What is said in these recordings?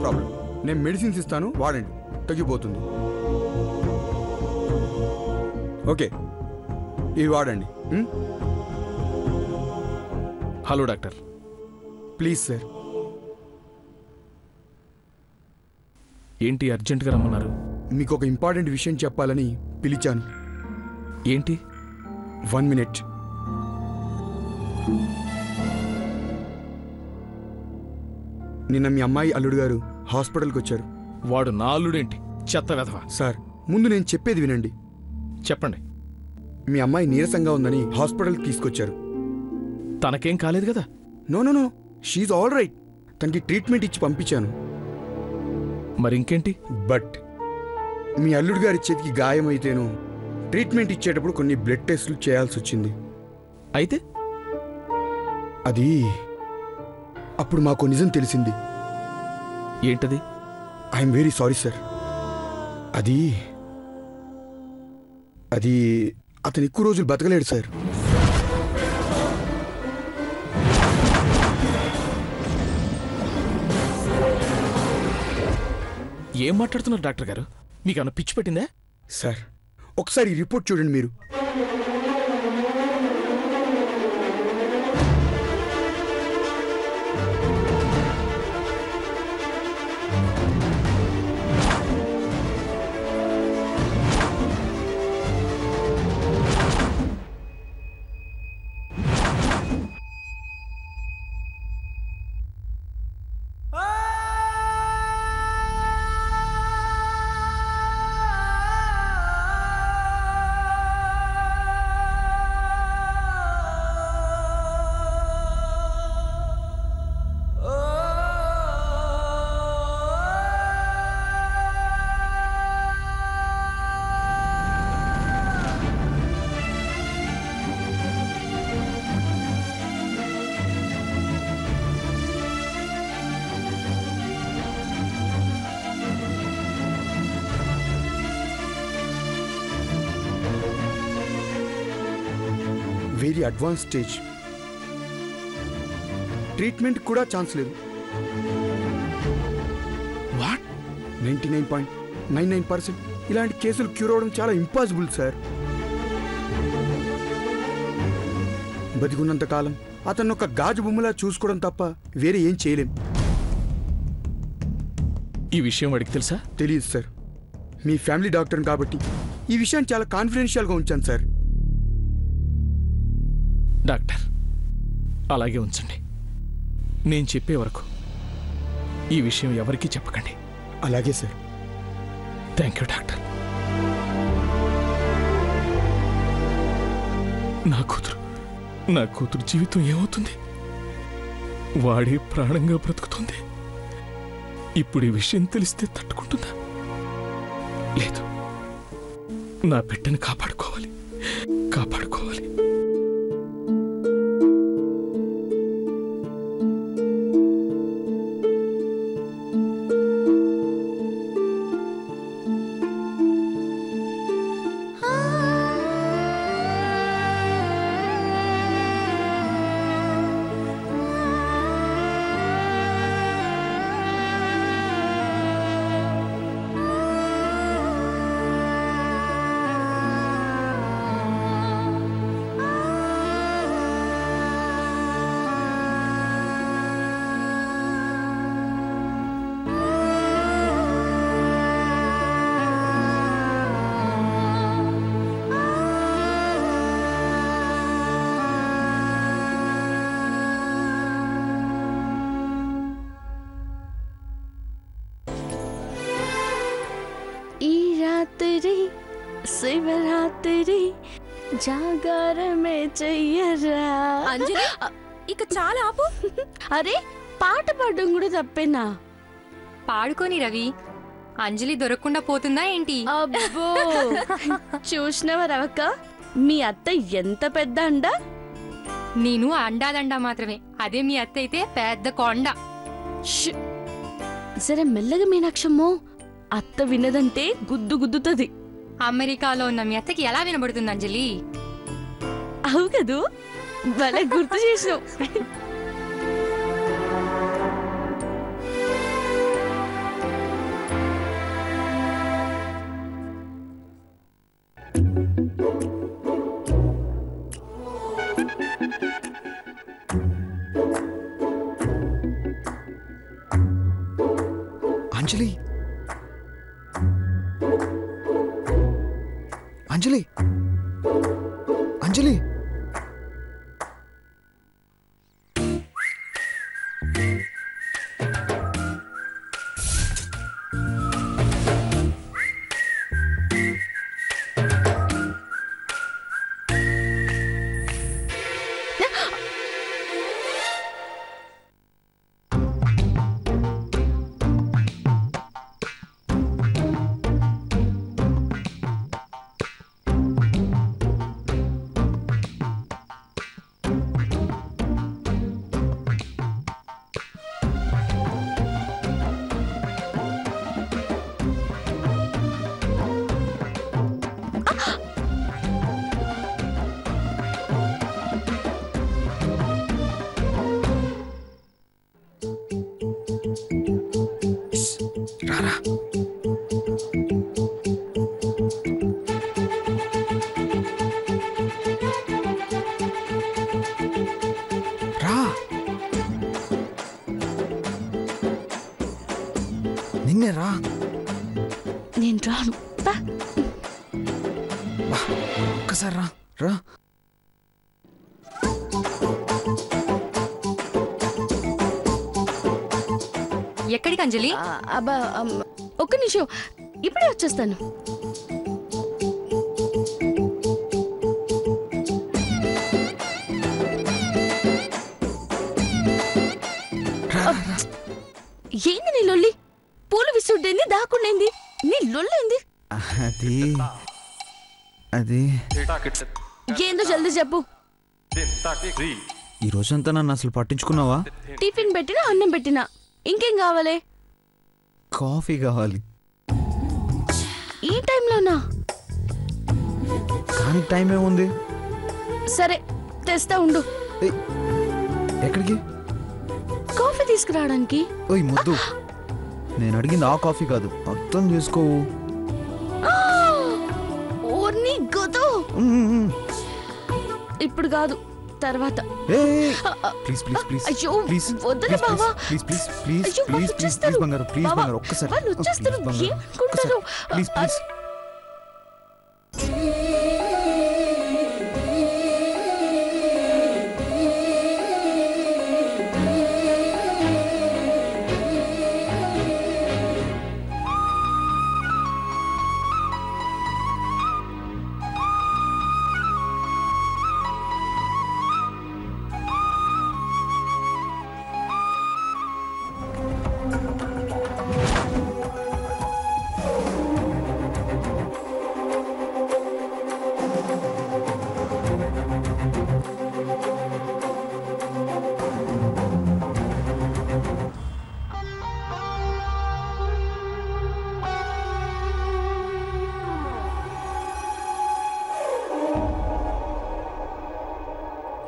Problem. నేను medicines ఇస్తాను, వాడండి, తగ్గిపోతుంది. ఓకే, ఇవి వాడండి. Hello doctor. Please sir. ఏంటి అర్జెంటుగా రమ్మన్నారు? మీకు ఒక ఇంపార్టెంట్ విషయం చెప్పాలని పిలిచాను. ఏంటి? 1 minute. నిన్న మీ అమ్మాయి అల్లుడు గారు హాస్పిటల్కి వచ్చారు. వాడు నా అల్లుడేంటి? చెత్త వెధవ. సార్, ముందు నేను చెప్పేది వినండి. చెప్పండి. మీ అమ్మాయి నీరసంగా ఉందని హాస్పిటల్కి తీసుకొచ్చారు. తనకేం కాలేదు కదా? No no no, she's all right. తనకి ట్రీట్మెంట్ ఇచ్చి పంపించాను. మరి ఇంకేంటి? బట్ మీ అల్లుడు గారి చేతికి గాయమైతేనూ ట్రీట్మెంట్ ఇచ్చేటప్పుడు కొన్ని బ్లడ్ టెస్టులు చేయాల్సి వచ్చింది. అయితే అది అప్పుడు మాకు నిజం తెలిసింది. ఏంటది? I'm very sorry sir. అది అది అతను ఎక్కువ రోజులు బతకలేడు సార్. ఏం మాట్లాడుతున్నారు డాక్టర్ గారు? మీకు అన్న పిచ్చి పెట్టిందా? సార్, ఒకసారి ఈ రిపోర్ట్ చూడండి మీరు. Very advance stage. ట్రీట్మెంట్ కూడా ఛాన్స్ లేదు. వాట్? 99.99% ఇలాంటి కేసులు క్యూర్ అవడం చాలా ఇంపాసిబుల్ సార్. బతికున్నంత కాలం అతను ఒక గాజు బొమ్మలా చూసుకోవడం తప్ప వేరే ఏం చేయలేం. ఈ విషయం వాడికి తెలుసా? తెలియదు సార్. మీ ఫ్యామిలీ డాక్టర్ కాబట్టి ఈ విషయాన్ని చాలా కాన్ఫిడెన్షియల్గా ఉంచాను సార్. డాక్టర్, అలాగే ఉంచండి. నేను చెప్పే వరకు ఈ విషయం ఎవరికీ చెప్పకండి. అలాగే సార్. Thank you doctor. నా కూతురు జీవితం ఏమవుతుంది? వాడే ప్రాణంగా బ్రతుకుతుంది. ఇప్పుడు ఈ విషయం తెలిస్తే తట్టుకుంటుందా? లేదు, నా బిడ్డను కాపాడుకోవాలి. శివరాత్రి జాగారమే చెయ్యరా. అంజలి, ఇక చాలా ఆపు. అరే, పాట పాడడం కూడా తప్పేనా? పాడుకోని రవి. అంజలి దొరకకుండా పోతుందా ఏంటి? అబ్బో, చూసినవా రవక్క, మీ అత్త ఎంత పెద్ద అండ. నేను అండాదండా మాత్రమే, అదే మీ అత్త అయితే పెద్ద కొండ. సరే మెల్లగా మీనాక్షమ్మో, అత్త వినదంటే గుద్దు గుద్దుతుంది. అమెరికాలో ఉన్న మీ అత్తకి ఎలా వినబడుతుంది అంజలి? అవు కదూ, భలే గుర్తు చేసావు. అంజలి అంజలి అంజలి రారా రా నిన్నే రా నేను రాను పా. ఒక్కసారి రా రా ఎక్కడికి అంజలి? అబ్బా ఒక్క నిమిషం, ఇప్పుడే వచ్చేస్తాను. ఏంది నీ లొల్లి? పూలు విసుడ్డేంది, దాక్కుండేంది, నీ లొల్లేంది? అది అది ఏందో జల్దీ చెప్పు. ఈ రోజంతా నన్ను అసలు పట్టించుకున్నావా? టిఫిన్ పెట్టినా అన్నం పెట్టినా ఇంకేం కావాలి? కాఫీ కావాలి. ఈ టైంలోనా? కానీ టైం ఏముంది? సరే తెస్తా ఉండు. ఏయ్, ఎక్కడికి? కాఫీ తీసుకురావడానికి. ఓయ్ ముద్దు, నేను అడిగింది ఆ కాఫీ కాదు, అర్థం చేసుకోవు. ఓర్ని గొతో. ఇప్పుడు కాదు, తర్వాత. ప్లీజ్ ప్లీజ్ ప్లీజ్ అయ్యో, ప్లీజ్ వద్దులే బావా. ప్లీజ్ ప్లీజ్ ప్లీజ్ అయ్యో, వాళ్ళు ప్లీజ్ ప్లీజ్ వచ్చేస్తారు. ప్లీజ్ బంగారు, ప్లీజ్ బావా, బంగారు, ఒక్కసారి వాళ్ళు వచ్చేస్తారు. ఏమనుకుంటారు? Please please.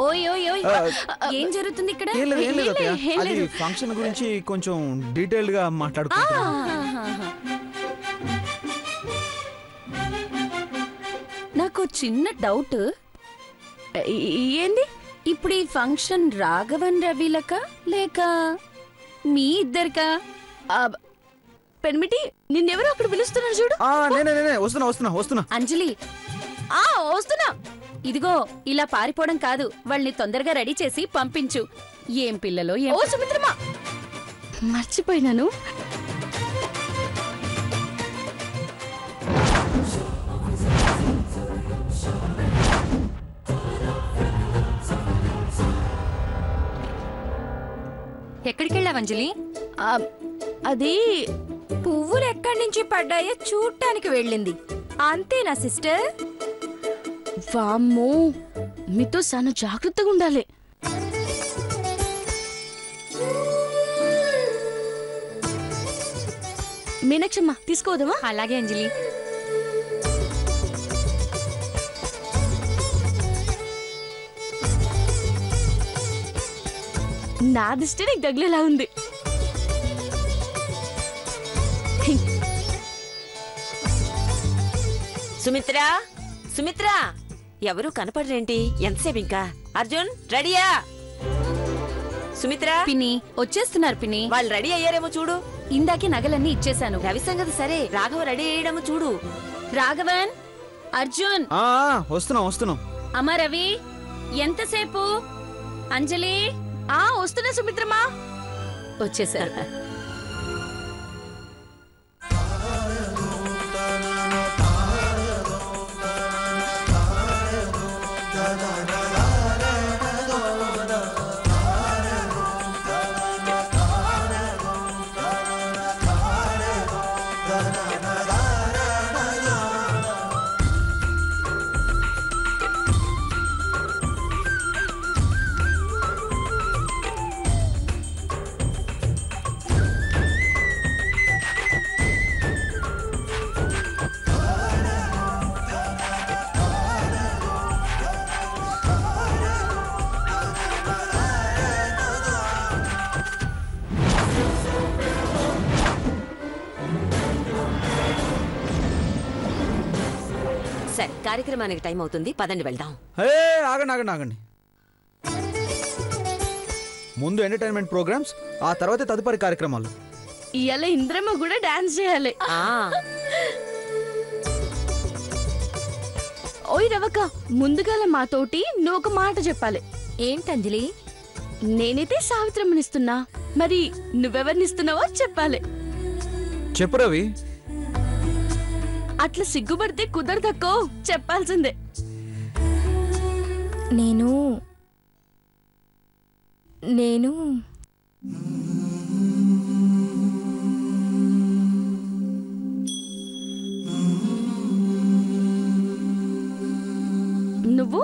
ఓయ్ ఓయ్ ఓయ్, ఏం జరుగుతుంది ఇక్కడ? ఏం లేదు, ఏం లేదు అత్తయ్య. ఏం అది లేదు. ఫంక్షన్ గురించి కొంచెం డీటెయిల్డ్ గా మాట్లాడుకుంటున్నాం. నాకు చిన్న డౌట్. ఏంది? ఇప్పుడు ఈ ఫంక్షన్ రాఘవన్ రవిలక లేక మీ ఇద్దరికా? పెన్మిటి, నిన్నెవరో అక్కడ పిలుస్తున్నారు చూడు. నేనే వస్తున్నా వస్తున్నా వస్తున్నా. అంజలి, వస్తున్నా. ఇదిగో ఇలా పారిపోవడం కాదు, వాళ్ళని తొందరగా రెడీ చేసి పంపించు. ఏం పిల్లలో ఏం. ఓ సుమిత్రమా, మర్చిపోయినాను. ఎక్కడికి వెళ్ళావు అంజలి? అది పువ్వులు ఎక్కడి నుంచి పడ్డాయో చూడటానికి వెళ్ళింది. అంతేనా సిస్టర్? వామ్మో, మీతో చాలా జాగ్రత్తగా ఉండాలి. మీనాక్షమ్మ, తీసుకోవదమా? అలాగే అంజలి. నా దిష్టి నీకు తగిలేలా ఉంది. సుమిత్రా, సుమిత్రా, ఎవరు కనపడరేంటి? ఎంతసేపు ఇంకా? అర్జున్, రెడీయా? సుమిత్రా, పిన్ని వచ్చేస్తున్నారు. పిన్ని వాళ్ళు రెడీ అయ్యారేమో చూడు. ఇందాకే నగలన్నీ ఇచ్చేశాను. రవి సంగతి సరే, రాఘవ రెడీ అయ్యడం చూడు. రాఘవన్, అర్జున్, వస్తున్నాం. అమ్మా రవి, ఎంతసేపు? అంజలి, వస్తున్నా సుమిత్రమా. వచ్చేసారు. సరే, కార్యక్రమానికి టైం అవుతుంది, పదండి వెళ్దాం. ఆగండి. ముందు ఎంటర్టైన్మెంట్ ప్రోగ్రామ్స్, ఆ తర్వాత తదుపరి కార్యక్రమాలు. ఇవాళ ఇంద్రమ్మ కూడా డాన్స్ చేయాలి. ఓయ్ రవక, ముందుగాల మాతోటి నువ్వు ఒక మాట చెప్పాలి. ఏంటంజలి? నేనైతే సావిత్రమ్మనిస్తున్నా, మరి నువ్వెవరినిస్తున్నావో చెప్పాలి. చెప్పు రవి. అట్లా సిగ్గుపడితే కుదరదక్కో, చెప్పాల్సిందే. నేను నువ్వు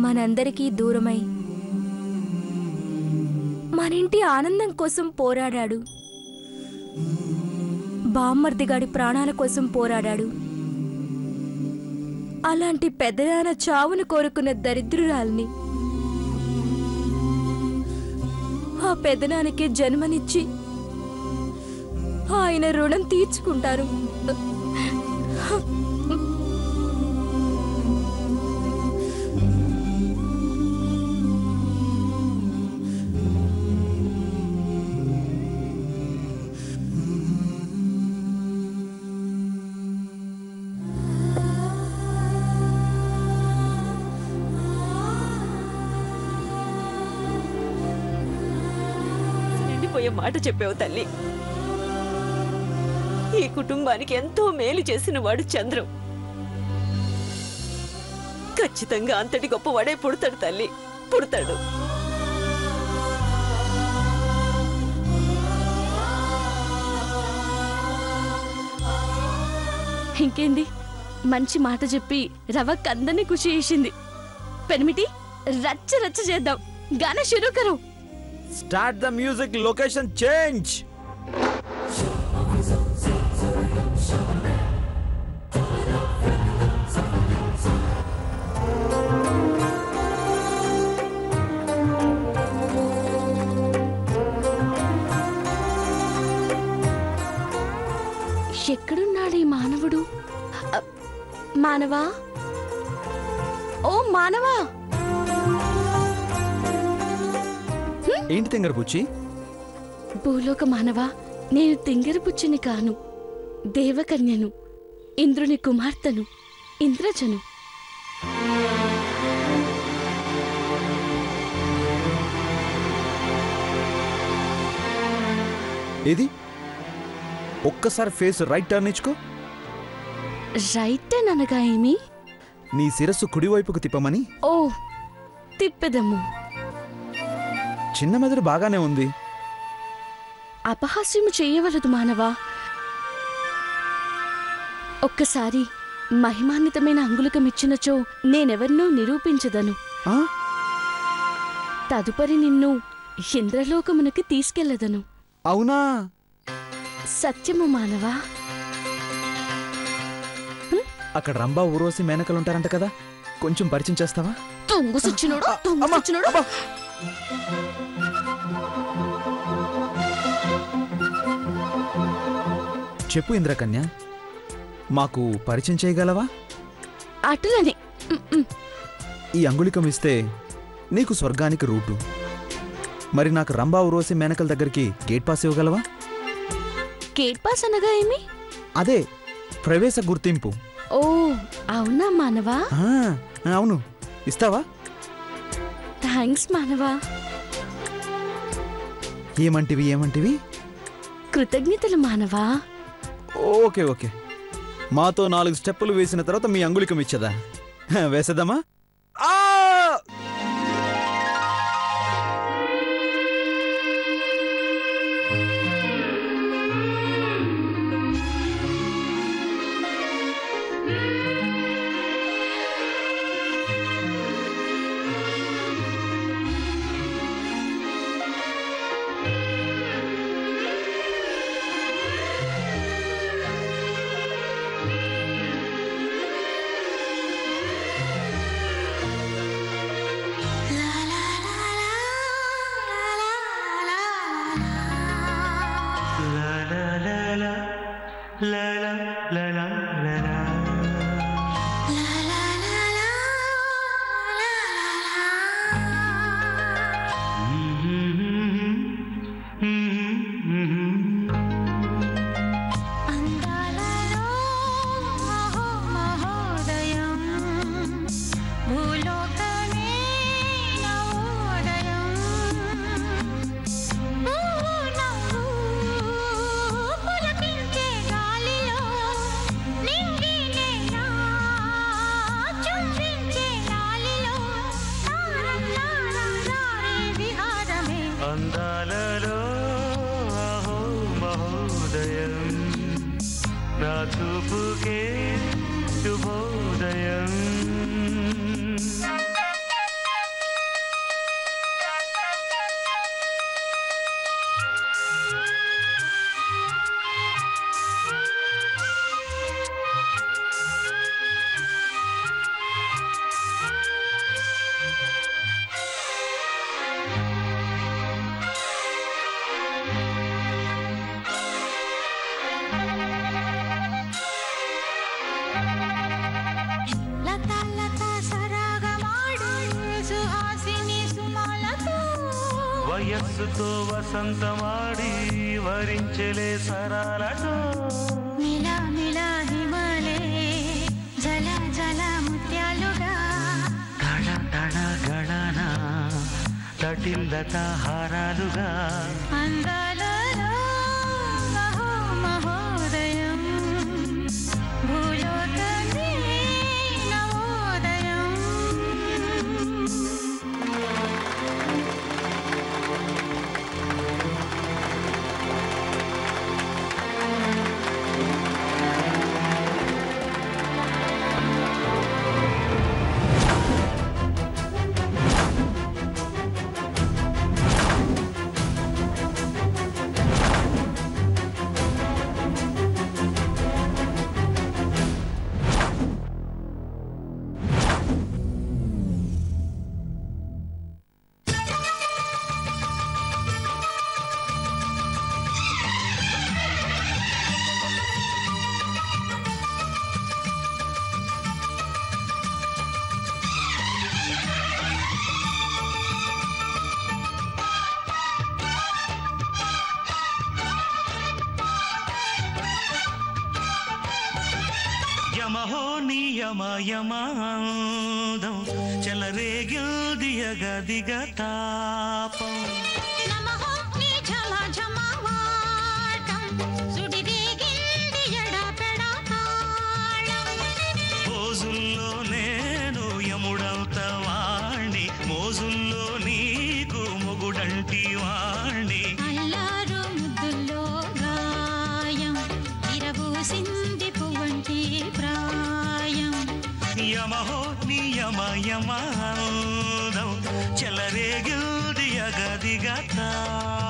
మనందరికీ దూరమై మనింటి ఆనందం కోసం పోరాడాడు. బామ్మర్దిగాడి ప్రాణాల కోసం పోరాడాడు. అలాంటి పెద్దనాన్న చావును కోరుకున్న దరిద్రురాల్ని ఆ పెద్దనాన్నకే జన్మనిచ్చి ఆయన రుణం తీర్చుకుంటారు. నిండిపోయే మాట చెప్పావు తల్లి. ఈ కుటుంబానికి ఎంతో మేలు చేసిన వాడు చంద్రం. ఖచ్చితంగా అంతటి గొప్పవాడే పుడతాడు తల్లి, పుడతాడు. ఇంకేంది, మంచి మాట చెప్పి రవక్ అందరినీ ఖుషి చేసింది. పెనిమిటి, రచ్చ రచ్చ చేద్దాం. గానా షురూ కరో. Start the music, location change. ఎక్కడున్నాడు ఈ మానవుడు? మానవా, ఓ మానవా. ఏంటి తింగర బుచ్చి? భూలోక మానవా, నేను తింగర బుచ్చిని కాను, దేవకన్యను, ఇంద్రుని కుమార్తెను, ఇంద్రజను. ఏది? ఒక్కసారి ఫేస్ రైట్ టర్న్ ఇచ్చుకో. రైట్ అనగా ఏమి? నీ శిరస్సు కుడివైపుకు తిప్పమని. ఓ, తిప్పెదము. చిన్న మెదడు బాగానే ఉంది. అపహాస్యము చేయవలదు మానవా. ఒక్కసారి మహిమాన్వితమైన అంగుళికమిచ్చినచో నేనెవరినో నిరూపించదను. తదుపరి నిన్ను ఇంద్రలోకమునకు తీసుకెళ్లదను. అవునా? సత్యము మానవా. అక్కడ రంభా, ఊర్వశి, మేనకలుంటారంట కదా, కొంచెం పరిచయం చేస్తావా? తొంగు సచ్చినోడు, తొంగు సచ్చినోడు. చెప్పు ఇంద్రకన్య, మాకు పరిచయం చేయగలవా? అటులని. ఈ అంగుళికం ఇస్తే నీకు స్వర్గానికి రూటు. మరి నాకు రంభా ఉరోసి మేనకల దగ్గరికి గేట్ పాస్ ఇవ్వగలవా? గేట్ పాస్ అనగా ఏమి? అదే ప్రవేశ గుర్తింపు. ఓ అవునా మానవా? అవును, ఇస్తావా? థ్యాంక్స్ మానవా. ఏమంటివి? కృతజ్ఞతలు మానవా. ఓకే ఓకే, మాతో 4 స్టెప్పులు వేసిన తర్వాత మీ అంగుళికం ఇచ్చదా? వేసేద్దామా? అందాలలో అహో మహోదయం, నా చూపుకే శుభోదయం. వయస్సుతో వసంతమాడి వరించలే సరాలతో, మిలా మిలా హిమాలే జల జల ముత్యాలుగా, తళ తళ గళన తటిల్లత హారాలుగా. అందాలలో మహో మహోదయం, భూలోకమే నవోదయం. యమహో నియమయమాదం చెలరేగిల్దియ గదిగ తాపం, నమః నీ ఝమ ఝమవాటం సుడిదేగిల్ది ఎడపెడా తాళం. రోజుల్లో నేను యముడంత వాణ్ణి, మోజుల్లో నీకు మొగుడంటి వాణ్ణి. అల్లారు ముద్దుల్లో గాయం ఇరబూసింది పువ్వంటి ప్రాయం. యమహో నియమయమాదం చెలరేగిల్దియ గదిగ తాపం.